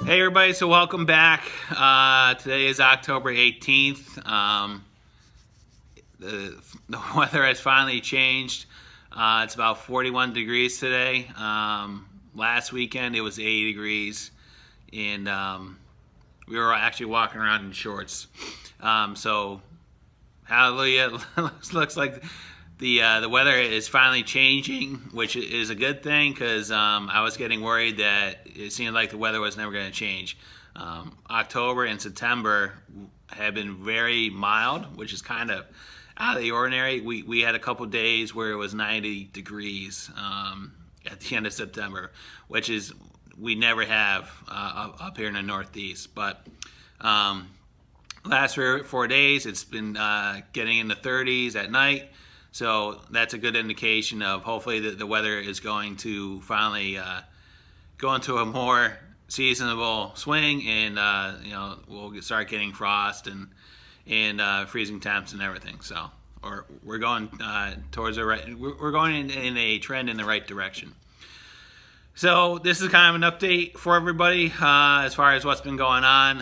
Hey everybody, so welcome back. Today is October 18th. The weather has finally changed. It's about 41 degrees today. Last weekend it was 80 degrees, and we were actually walking around in shorts. So hallelujah, looks like the weather is finally changing, which is a good thing because I was getting worried that it seemed like the weather was never going to change. October and September have been very mild, which is kind of out of the ordinary. We had a couple days where it was 90 degrees at the end of September, which is we never have up here in the Northeast. But last 4 days, it's been getting in the 30s at night. So that's a good indication of hopefully the weather is going to finally go into a more seasonable swing, and we'll start getting frost and freezing temps and everything. So, or we're going towards the right. We're going in a trend in the right direction. So this is kind of an update for everybody as far as what's been going on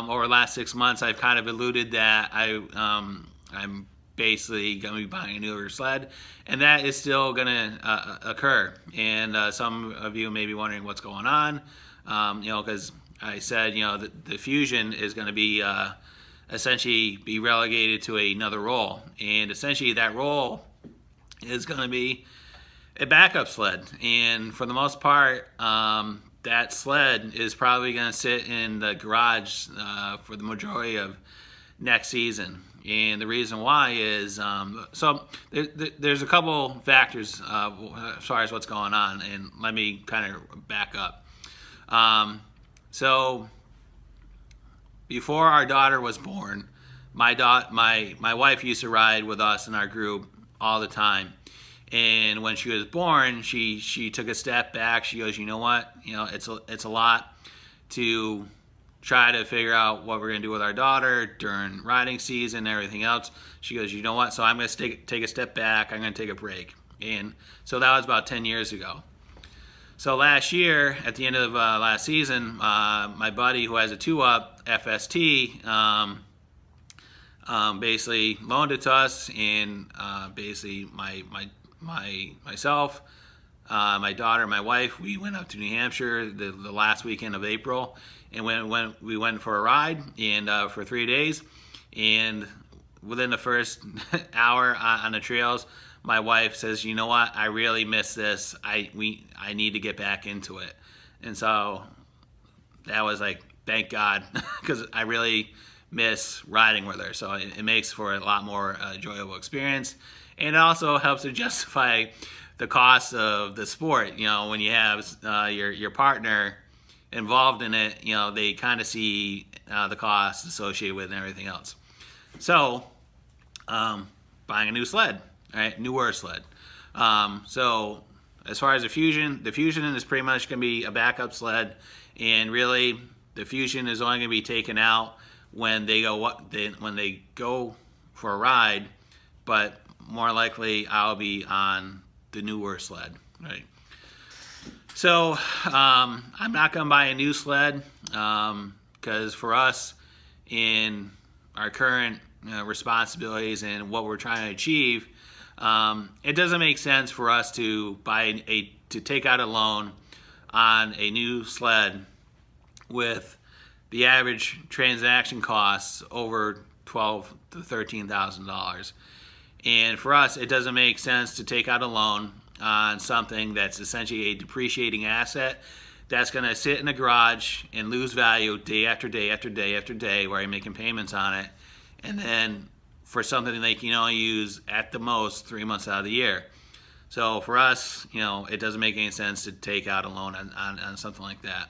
over the last 6 months. I've kind of alluded that I'm basically going to be buying a newer sled, and that is still going to occur. And some of you may be wondering what's going on, because I said, the Fusion is going to be essentially be relegated to another role, and essentially that role is going to be a backup sled. And for the most part, that sled is probably going to sit in the garage for the majority of next season. And the reason why is, there's a couple factors as far as what's going on, and let me kind of back up. So before our daughter was born, my wife used to ride with us in our group all the time. And when she was born, she took a step back. She goes, you know what? It's a lot to try to figure out what we're going to do with our daughter during riding season and everything else. She goes, you know what? So I'm going to take a step back. I'm going to take a break. And so that was about 10 years ago. So last year, at the end of last season, my buddy who has a 2-up FST basically loaned it to us, and basically myself, my daughter, my wife, we went up to New Hampshire the last weekend of April, and we went for a ride and for 3 days. And within the first hour on the trails, my wife says, you know what, I really miss this. I need to get back into it. And so that was like, thank God, because I really miss riding with her. So it makes for a lot more enjoyable experience, and it also helps to justify the cost of the sport. When you have your partner involved in it, they kind of see the costs associated with it and everything else. So buying a new sled, right? Newer sled. So as far as the Fusion is pretty much going to be a backup sled, and really the Fusion is only going to be taken out when they go for a ride, but more likely I'll be on the newer sled, right? So I'm not going to buy a new sled because for us, in our current responsibilities and what we're trying to achieve, it doesn't make sense for us to take out a loan on a new sled with the average transaction costs over $12,000 to $13,000. And for us, it doesn't make sense to take out a loan on something that's essentially a depreciating asset that's going to sit in a garage and lose value day after day after day after day where you're making payments on it, and then for something they can only use at the most 3 months out of the year. So for us, it doesn't make any sense to take out a loan on something like that.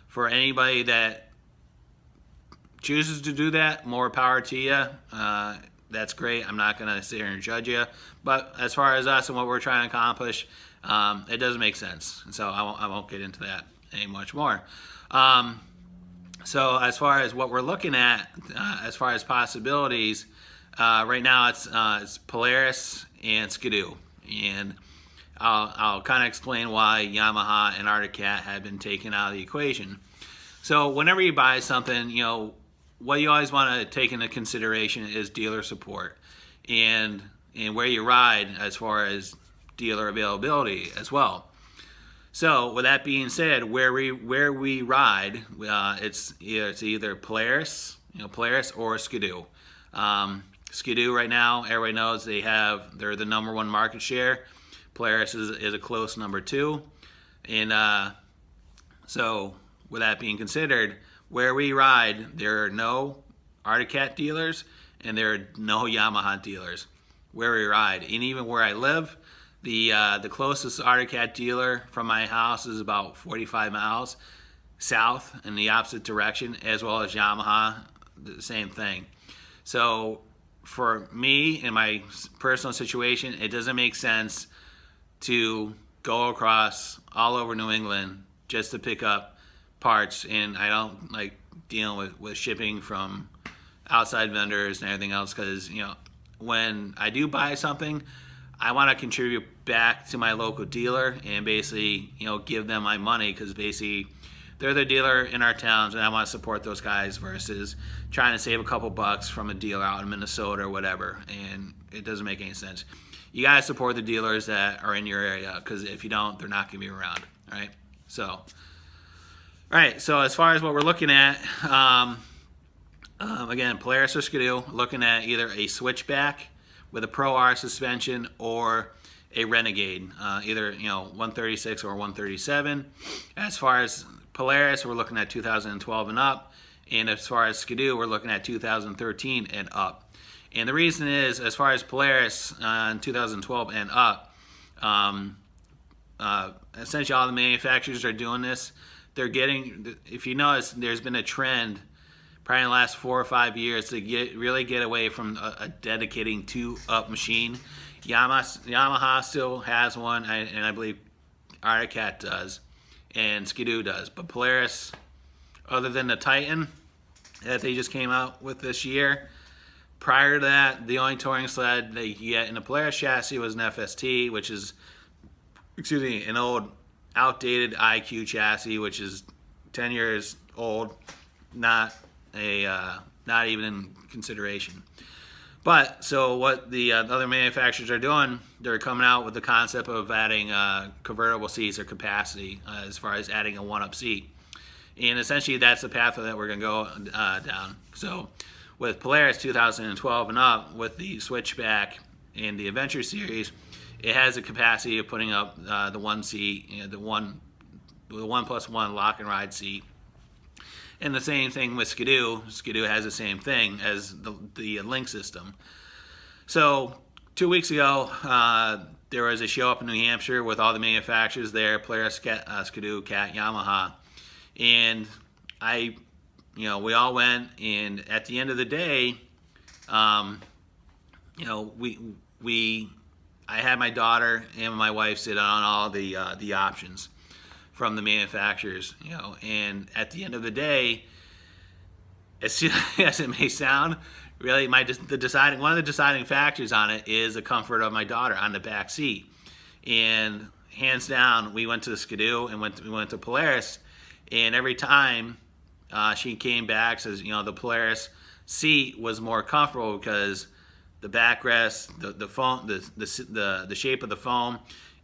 For anybody that chooses to do that, more power to you. That's great. I'm not going to sit here and judge you. But as far as us and what we're trying to accomplish, it doesn't make sense. And so I won't get into that any much more. So as far as what we're looking at, as far as possibilities, right now it's Polaris and Ski-Doo. And I'll kind of explain why Yamaha and Arctic Cat have been taken out of the equation. So whenever you buy something, what you always want to take into consideration is dealer support and where you ride as far as dealer availability as well. So with that being said, where we ride, it's either Polaris, Polaris or Ski-Doo. Ski-Doo right now, everybody knows they're the number one market share. Polaris is a close number two, and so with that being considered, where we ride, there are no Arctic Cat dealers and there are no Yamaha dealers where we ride. And even where I live, the closest Arctic Cat dealer from my house is about 45 miles south in the opposite direction, as well as Yamaha, the same thing. So for me, in my personal situation, it doesn't make sense to go across all over New England just to pick up parts, and I don't like dealing with shipping from outside vendors and everything else, because when I do buy something, I want to contribute back to my local dealer and basically give them my money, because basically they're the dealer in our towns and I want to support those guys versus trying to save a couple bucks from a dealer out in Minnesota or whatever, and it doesn't make any sense. You gotta support the dealers that are in your area, because if you don't, they're not gonna be around. All right, so as far as what we're looking at, again, Polaris or Ski-Doo, looking at either a switchback with a Pro R suspension or a Renegade, either 136 or 137. As far as Polaris, we're looking at 2012 and up, and as far as Ski-Doo, we're looking at 2013 and up. And the reason is, as far as Polaris in 2012 and up, essentially all the manufacturers are doing this. They're getting, if you notice, there's been a trend probably in the last 4 or 5 years to really get away from a dedicating two-up machine. Yamaha still has one, and I believe Arctic Cat does, and Ski-Doo does. But Polaris, other than the Titan that they just came out with this year, prior to that, the only touring sled they get in the Polaris chassis was an FST, which is, an old outdated IQ chassis, which is 10 years old, not even in consideration. But so what the other manufacturers are doing, they're coming out with the concept of adding convertible seats or capacity, as far as adding a one-up seat, and essentially that's the path that we're going to go down. So with Polaris 2012 and up, with the switchback and the Adventure series, it has a capacity of putting up the one seat, the 1+1 lock and ride seat. And the same thing with Ski-Doo. Ski-Doo has the same thing as the Link system. So 2 weeks ago, there was a show up in New Hampshire with all the manufacturers there, Polaris, Ski-Doo, Cat, Yamaha. And we all went, and at the end of the day, I had my daughter and my wife sit on all the options from the manufacturers, and at the end of the day, as silly as it may sound, really one of the deciding factors on it is the comfort of my daughter on the back seat. And hands down, we went to the Ski-Doo and we went to Polaris, and every time she came back, says the Polaris seat was more comfortable because the backrest, the foam, the shape of the foam,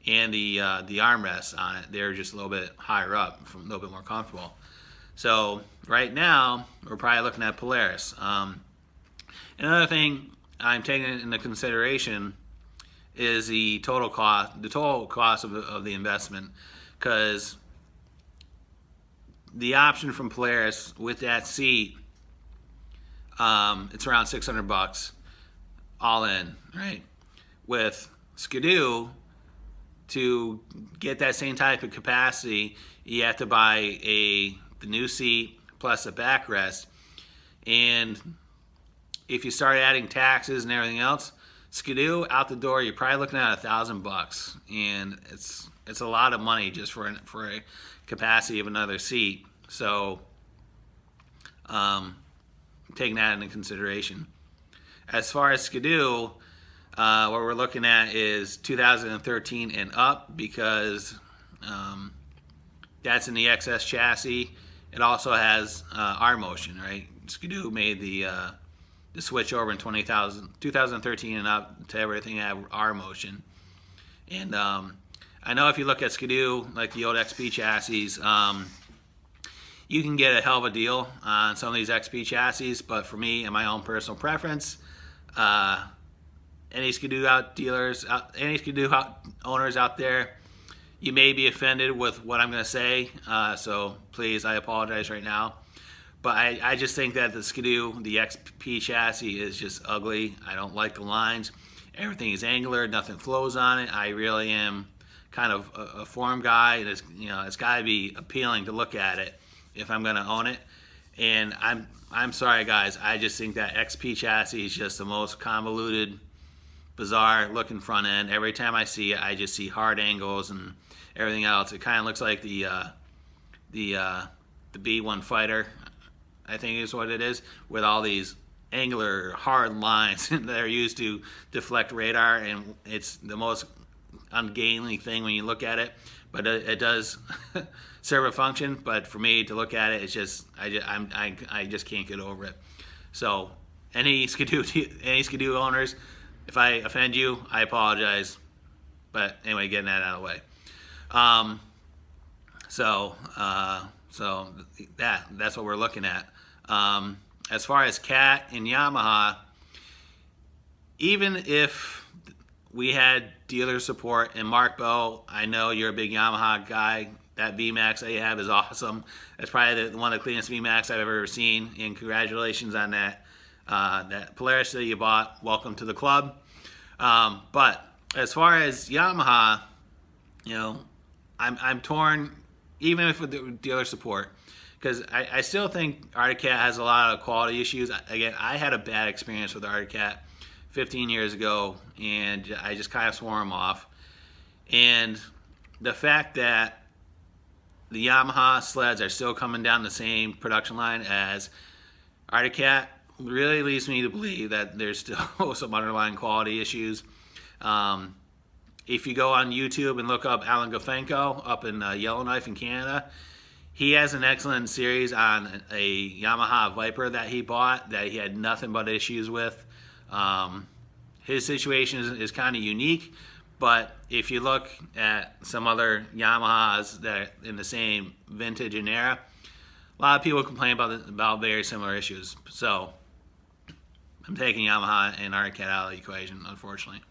and the armrests on it, they're just a little bit higher up, a little bit more comfortable. So right now, we're probably looking at Polaris. Another thing I'm taking into consideration is the total cost of the investment, because the option from Polaris with that seat, it's around $600 all in, right? With Ski-Doo, to get that same type of capacity, you have to buy the new seat plus a backrest, and if you start adding taxes and everything else, Ski-Doo out the door, you're probably looking at $1,000, and it's a lot of money just for a capacity of another seat. So taking that into consideration. As far as Ski-Doo, what we're looking at is 2013 and up, because that's in the XS chassis, it also has R motion, right? Skidoo made the switch over in 2013 and up to everything have R motion. And I know if you look at Skidoo, like the old XP chassis, you can get a hell of a deal on some of these XP chassis, but for me and my own personal preference, any Skidoo any Skidoo owners out there, you may be offended with what I'm going to say, so please, I apologize right now. But I just think that the Skidoo, the XP chassis, is just ugly. I don't like the lines. Everything is angular, nothing flows on it. I really am kind of a form guy, and it's got to be appealing to look at it if I'm going to own it. And I'm sorry, guys. I just think that XP chassis is just the most convoluted, bizarre looking front end. Every time I see it, I just see hard angles and everything else. It kind of looks like the B1 Fighter, I think is what it is, with all these angular hard lines that are used to deflect radar, and it's the most ungainly thing when you look at it, but it does serve a function. But for me to look at it, it's just I just can't get over it. So any Skidoo owners, if I offend you, I apologize. But anyway, getting that out of the way. So that's what we're looking at. As far as Cat and Yamaha, even if we had dealer support, and Mark Bow, I know you're a big Yamaha guy. That VMAX that you have is awesome. That's probably one of the cleanest VMAX I've ever seen, and congratulations on that. That Polaris that you bought, welcome to the club. But as far as Yamaha, I'm torn, even if with the dealer support, because I still think Arctic Cat has a lot of quality issues. Again, I had a bad experience with Arctic Cat 15 years ago, and I just kind of swore him off. And the fact that the Yamaha sleds are still coming down the same production line as Arctic Cat really leads me to believe that there's still some underlying quality issues. If you go on YouTube and look up Alan Gofenko up in Yellowknife in Canada, he has an excellent series on a Yamaha Viper that he bought that he had nothing but issues with. His situation is kind of unique, but if you look at some other Yamahas that are in the same vintage and era, a lot of people complain about very similar issues. So I'm taking Yamaha and Arctic Cat out of the equation, unfortunately.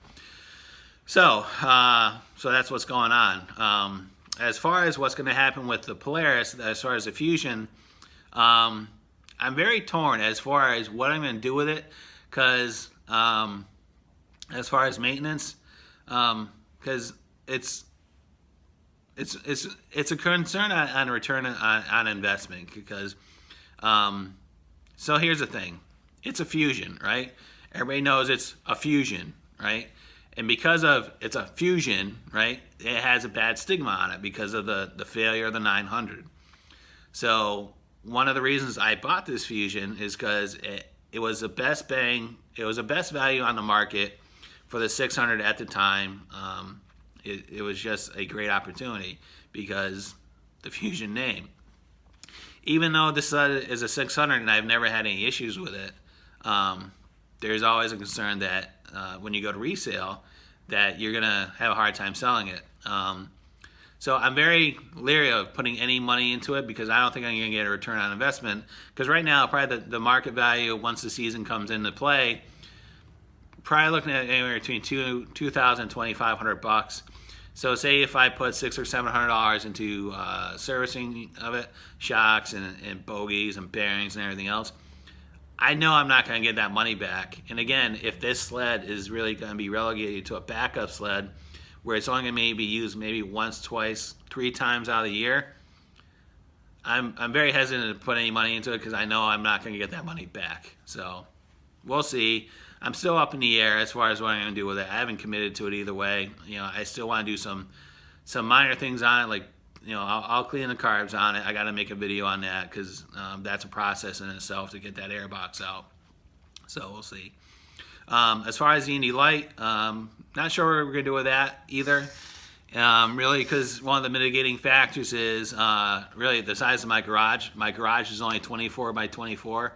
So that's what's going on. As far as what's going to happen with the Polaris, as far as the Fusion, I'm very torn as far as what I'm going to do with it, because as far as maintenance, because it's a concern on return on investment, because so here's the thing, it's a Fusion, right? Everybody knows it's a Fusion, right? And because of it's a Fusion, right, it has a bad stigma on it because of the failure of the 900. So one of the reasons I bought this Fusion is because it was the best bang, it was the best value on the market for the 600 at the time. It was just a great opportunity because the Fusion name. Even though this is a 600 and I've never had any issues with it, there's always a concern that when you go to resale, that you're gonna have a hard time selling it. So I'm very leery of putting any money into it because I don't think I'm gonna get a return on investment. Because right now, probably the market value once the season comes into play, probably looking at anywhere between $2,000 and $2,500. So say if I put $600 or $700 into servicing of it, shocks and bogies and bearings and everything else, I know I'm not going to get that money back. And again, if this sled is really going to be relegated to a backup sled where it's only going to be used maybe once, twice, 3 times out of the year, I'm very hesitant to put any money into it because I know I'm not going to get that money back. So we'll see. I'm still up in the air as far as what I'm going to do with it. I haven't committed to it either way. I still want to do some minor things on it, like I'll clean the carbs on it. I got to make a video on that because that's a process in itself to get that air box out. So we'll see. As far as the Indy Light, not sure what we're going to do with that either. Really, because one of the mitigating factors is really the size of my garage. My garage is only 24 by 24.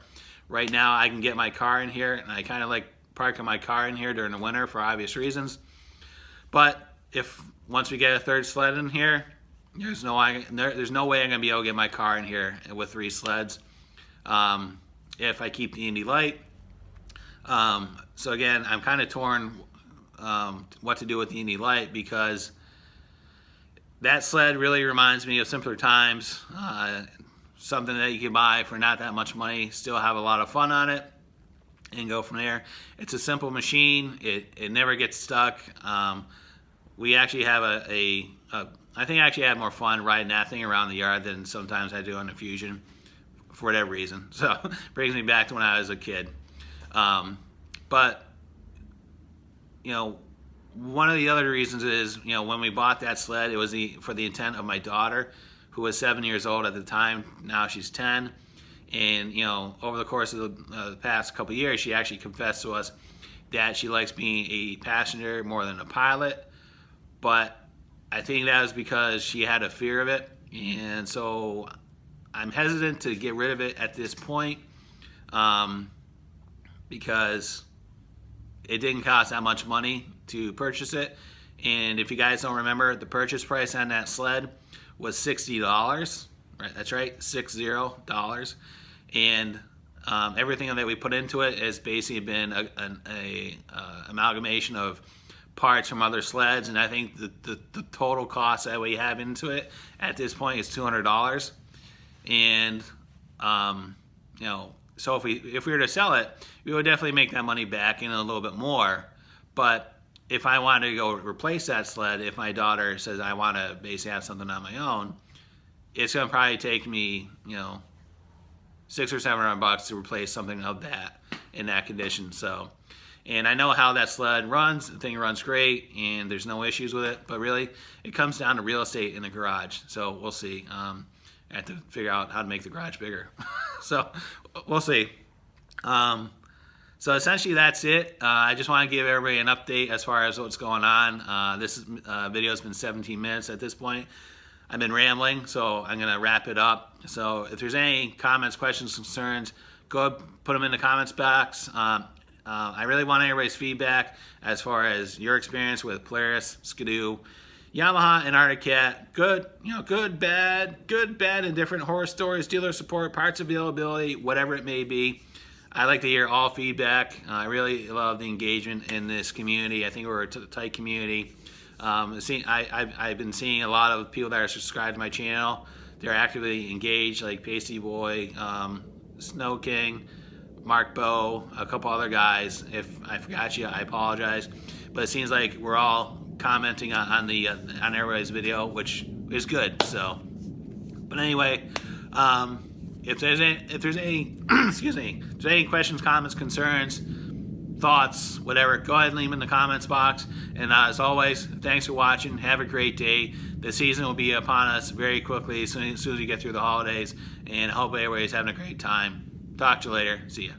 Right now, I can get my car in here, and I kind of like parking my car in here during the winter for obvious reasons. But if once we get a third sled in here, there's no way I'm gonna be able to get my car in here with 3 sleds. If I keep the Indy Light. So again, I'm kind of torn what to do with the Indy Light, because that sled really reminds me of simpler times. Something that you can buy for not that much money, still have a lot of fun on it, and go from there. It's a simple machine. It never gets stuck. We actually have I think I actually had more fun riding that thing around the yard than sometimes I do on the Fusion, for whatever reason. So brings me back to when I was a kid. But you know, one of the other reasons is, you know, when we bought that sled, it was for the intent of my daughter, who was 7 years old at the time. Now she's 10. And, you know, over the course of the past couple of years, she actually confessed to us that she likes being a passenger more than a pilot. But I think that was because she had a fear of it. And so I'm hesitant to get rid of it at this point, because it didn't cost that much money to purchase it. And if you guys don't remember, the purchase price on that sled was $60. Right, that's right, $60. And everything that we put into it has basically been an amalgamation of parts from other sleds. And I think the total cost that we have into it at this point is $200. And you know, so if we were to sell it, we would definitely make that money back and a little bit more. But if I wanted to go replace that sled, if my daughter says I want to basically have something on my own, it's going to probably take me, you know, $600 or $700 to replace something of that in that condition. So, and I know how that sled runs. The thing runs great, and there's no issues with it. But really, it comes down to real estate in the garage. So we'll see. I have to figure out how to make the garage bigger. So we'll see. So essentially that's it. I just want to give everybody an update as far as what's going on. This video has been 17 minutes at this point. I've been rambling, so I'm going to wrap it up. So if there's any comments, questions, concerns, go ahead, put them in the comments box. I really want everybody's feedback as far as your experience with Polaris, Ski-Doo, Yamaha, and Arctic Cat. Good, you know, good, bad, and different horror stories, dealer support, parts availability, whatever it may be. I like to hear all feedback. I really love the engagement in this community. I think we're a tight community. I've been seeing a lot of people that are subscribed to my channel. They're actively engaged, like Pasty Boy, Snow King, Mark Bow, a couple other guys. If I forgot you, I apologize. But it seems like we're all commenting on everybody's video, which is good. So, but anyway. If there's any excuse me, if there's any questions, comments, concerns, thoughts, whatever, go ahead and leave them in the comments box. And as always, thanks for watching. Have a great day. The season will be upon us very quickly as soon as we get through the holidays. And I hope everybody's having a great time. Talk to you later. See ya.